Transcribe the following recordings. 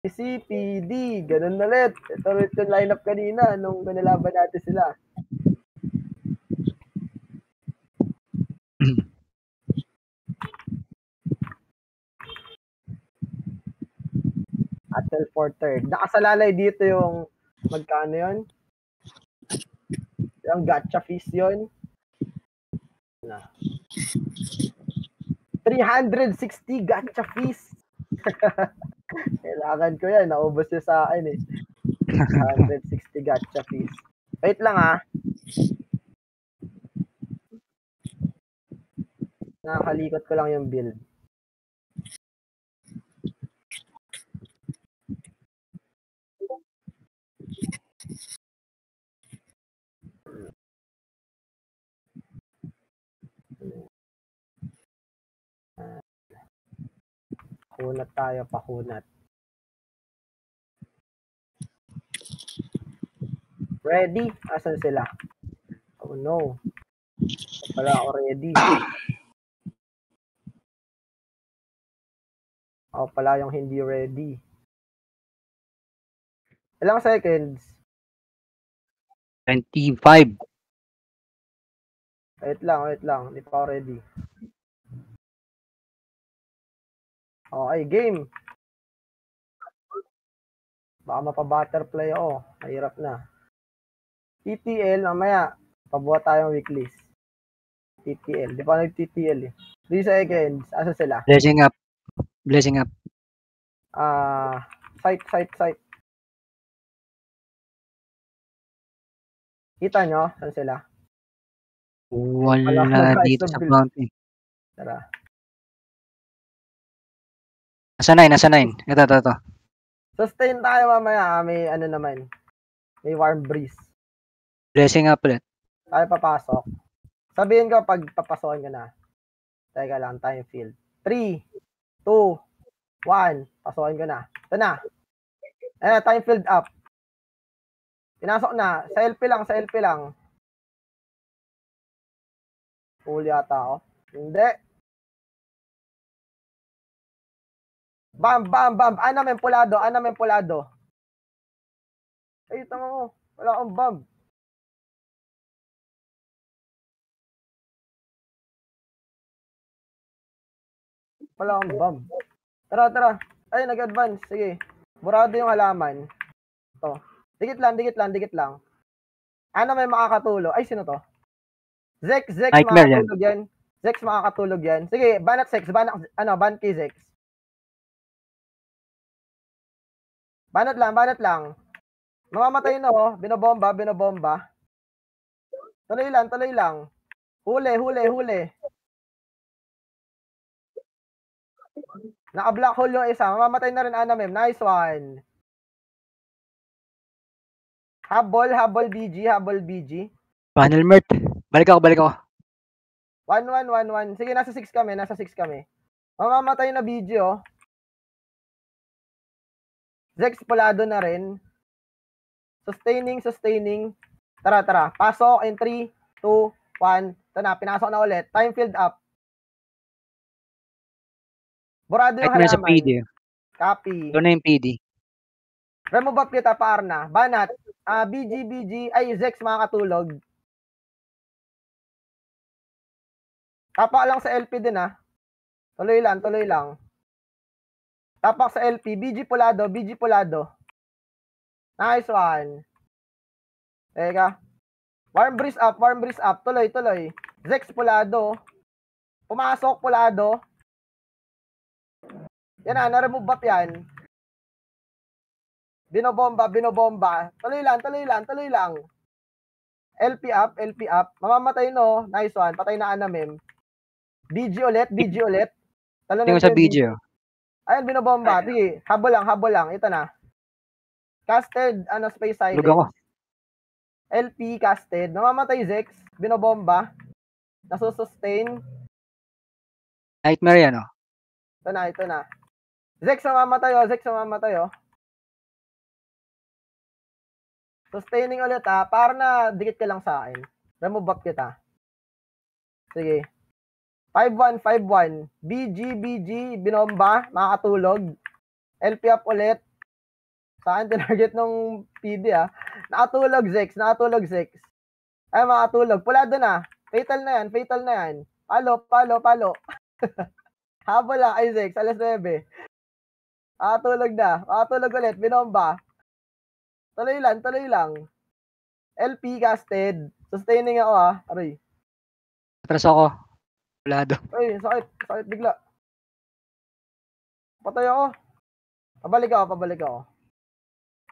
CPD, ganun ulit. Ito ulit yung lineup kanina nung nalaban natin sila. Atel for third. Nakasalalay dito yung magkano yun? Yung gacha fees yun. 360 gacha fees. Kailangan ko yan. Naubos yun sa akin eh. 360 gacha fees. Wait lang ha. Nakakalikot ko lang yung build. Pakunat tayo, pakunat. Ready? Asan sila? Oh no. Wala ako ready. Ako pala yung hindi ready. Ilang seconds? 25. Wait lang. Hindi pa ako ready. Okay, game. Baka mapa-butterfly ako. Mahirap na. TTL, mamaya. Pabuhat tayong weeklist. TTL. Di pa nag-TTL eh. 3 seconds. Asa sila? Blessing up. Site. Kita nyo? Saan sila? Wala dito sa mountain. Tara. Nasa 9. Ito. Sustain tayo mamaya. May ano naman. May warm breeze. Blessing up ulit. Tayo papasok. Sabihin ko pag papasokin ka na. Teka lang, time field. 3, 2, 1. Pasokin ko na. Ito na. Ayan, time field up. Pinasok na. Sa LP lang. Huli ata ako. Hindi. Bam. Ana men pulado. Ay, tama mo. Wala akong bam. Wala akong bam. Tara. Ay, nag-advance. Sige. Burado yung halaman. Ito. Dikit lang. Ana may makakatulog. Ay, sino to? Zex makakatulog yan. Zex makakatulog yan. Sige, banat Zex. Ban kay Zex. Banat lang. Mamamatay na oh. Binobomba. Tuloy lang. Huli. Naka-black hole yung isa. Mamamatay na rin Anamem. Nice one. Habol BG. Panel mert. Balik ako. 1. Sige, nasa 6 kami. Mamamatay na BG oh. Zex pulado na rin. Sustaining. Tara. Pasok in 3, 2, 1. Ito na, pinasok na ulit. Time field up. Burado yung halaman. Sa PD. Copy. Ito na yung PD. Remove up kita, Parna. Banat. BG. Ay, Zex makakatulog. Tapak lang sa LP din ah. Tuloy lang. Tapak sa LP. BG pulado. Nice one. Teka. Warm breeze up. Tuloy. Zex pulado. Pumasok pulado. Yan na, na-remove up yan. Binobomba. Tuloy lang. LP up. Mamamatay no. Nice one. Patay na Anamem. BG ulit. Talo Tingnan sa video. Ayun, binobomba. Sige, habol lang. Ito na. Casted, space silence. Lug ako. LP, casted. Namamatay Zex. Binobomba. Nasusustain. Nightmare yan, oh. Ito na. Zex mamamatay, oh. Sustaining ulit, ha. Para na dikit ka lang sa akin. Remove up kita. Sige. 5-1. BG. Binomba. Makakatulog. LP up ulit. Sa akin, tinarget nung PD, ah. Nakatulog, Zex. Nakatulog, Zex. Ay, makatulog. Pulado na. Fatal na yan. Fatal na yan. Palo, palo, palo. Habol lang. Ay, Zex. Alas 9. Makatulog na. Makatulog ulit. Binomba. Tuloy lang. Tuloy lang. LP casted. Sustaining ako, ah. Aray. Atras ako. Wala do. Ay, sakit. Sakit bigla. Patay ako. Pabalik ako. Pabalik ako.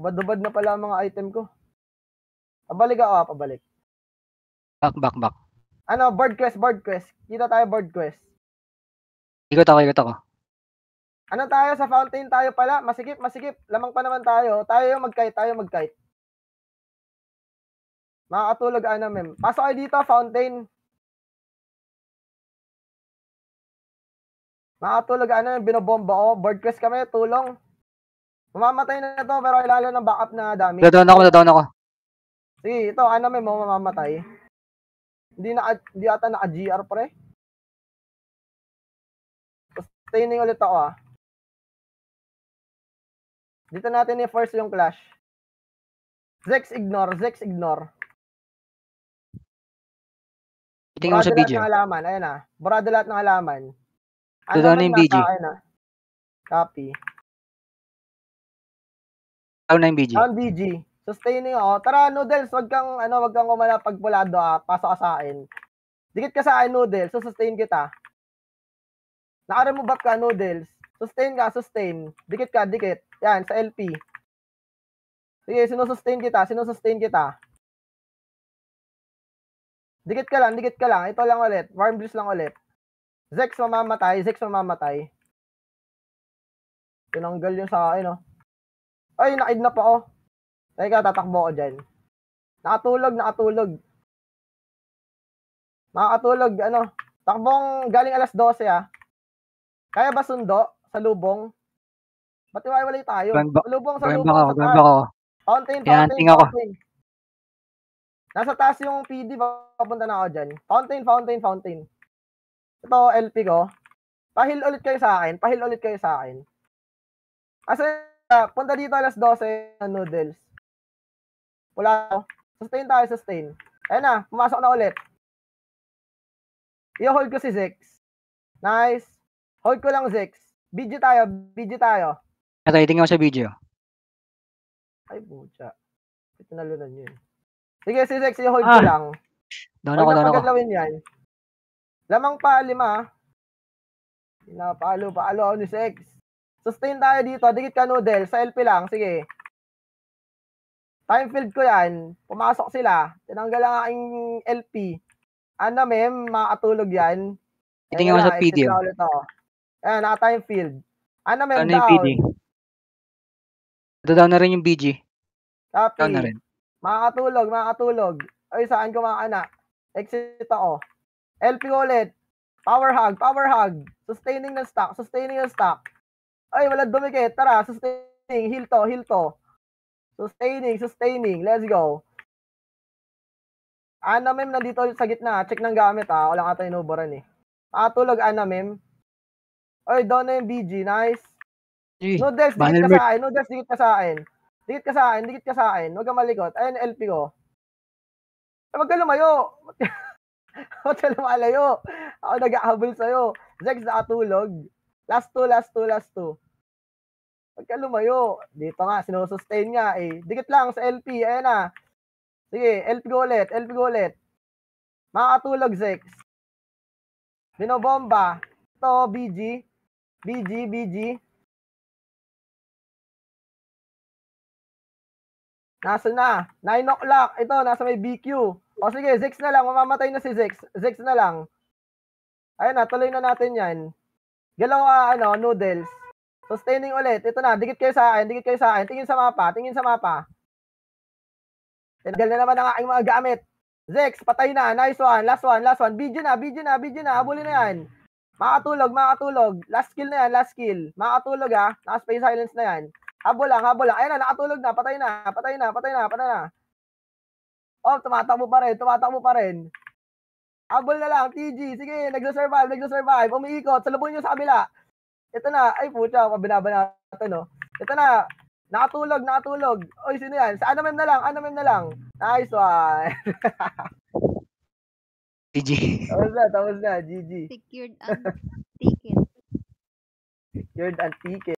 Ubad-ubad na pala ang mga item ko. Pabalik ako, ah. Pabalik. Back. Ano, board quest. Kita tayo board quest. Ikot ako. Ano tayo, sa fountain tayo pala? Masikip. Lamang pa naman tayo. Tayo yung mag-kite. Makakatulog, mem. Pasok kayo dito, fountain. Makakatulog, binobomba ko. Board quest kami, tulong. Mamamatay na to, pero kailangan ng backup na dami. Down ako. Sige, ito, mem, mamamatay. Hindi ata naka-GR pre. Sustaining ulit ako, ah. Dito natin i-force yung clash. Zex ignore. Tingnan mo sa video. Ng halaman. Ayan na. Borado lahat ng halaman. Ito daw na yung BG. Copy. Down na yung BG. Down BG. Sustaining ako. Tara, Noodles, wag kang kumala pag pulado, ah. Pasok ka sa akin. Dikit ka sa akin, Noodles. Sustain kita. Naka-remove up ka, Noodles. Sustain. Dikit ka. Yan, sa LP. Sige, sinusustain kita. Dikit ka lang. Ito lang ulit. Warm breeze lang ulit. Zex mamamatay. Tinanggal yun sa akin, oh. Ay, nakidnap ako. Teka, tatakbo ko dyan. Nakatulog. Makakatulog, takbong galing alas 12, ah. Kaya ba sundo sa lubong? Ba't iwaiwalay tayo? Lubong sa Gamba taas. ako. Fountain. Nasa taas yung PD, papunta na ako dyan. Fountain. Ito, LP ko. Pahil ulit kayo sa akin. Kasi, punta dito alas 12 na Noodles. Wala ako. Sustain. Ayan na, pumasok na ulit. I-hold ko si Zex. Nice. Hold ko lang, Zex. BG tayo. Ito, tingnan mo sa video. Ay, pucha. Ito nalunan yun. Sige, si Zex, i-hold ko lang. Down ako. Pagkalawin yan. Lamang pa, 5. Pinapalo ako ni Zex. Sustain tayo dito. Dikit ka, Noodle. Sa LP lang. Sige. Time field ko yan. Pumasok sila. Tinanggal ang aking LP. Mem, makatulog yan. Tingnan mo sa PD. Ayan, naka-time field. Mem, down. Yung PD. Ito down na rin yung BG. Copy. Down na rin. Makakatulog. Ay, saan ko makakana? Exit ako. LP ulit. Power hug. Sustaining ng stock. Ay, wala dumikit. Tara, sustaining. Heal to. Sustaining. Let's go. Mem, nandito sa gitna. Check ng gamit, ah. Wala ka tayo inuburan, eh. Makatulog, Mem. Ay, down na yung BG. Nice. Noodles, dikit ka sa akin. Dikit ka sa akin. Huwag kang malikot. Ayun, LP ko. Ay, huwag ka lumayo. Huwag ka lumalayo. Ako nag-ahabol sa'yo. Zex, nakatulog. Last two. Huwag ka lumayo. Dito nga, sinusustain nga, eh. Dikit lang sa LP. Ayan na. Sige, LP ko ulit. Makakatulog, Zex. Binobomba. Ito, BG. Nasa na. 9 o'clock. Ito, nasa may BQ. O sige, Zex na lang. Mamamatay na si Zex. Zex na lang. Ayun na, tuloy na natin yan. Galaw Noodles. Sustaining ulit. Ito na, dikit kayo sa akin. Tingin sa mapa. Tinanggal na naman ang aking mga gamit. Zex, patay na. Nice one. Last one. BG na. Habulin na yan. Makatulog. Last kill na yan. Makatulog, ha. Naka-space silence na yan. Habol lang. Ayun na, nakatulog na. Patay na. Oh, tumatakbo pa rin. Habol na lang, TG. Sige, nagsasurvive. Umiikot. Salubungin nyo sa kabila. Ito na. Ay, pucha. Pabinaba natin, no. Ito na. Nakatulog. Oy, sino yan? Sa ano mem na lang. Nice one. GG. Tapos na. GG. Secured ang ticket. Secured ang ticket.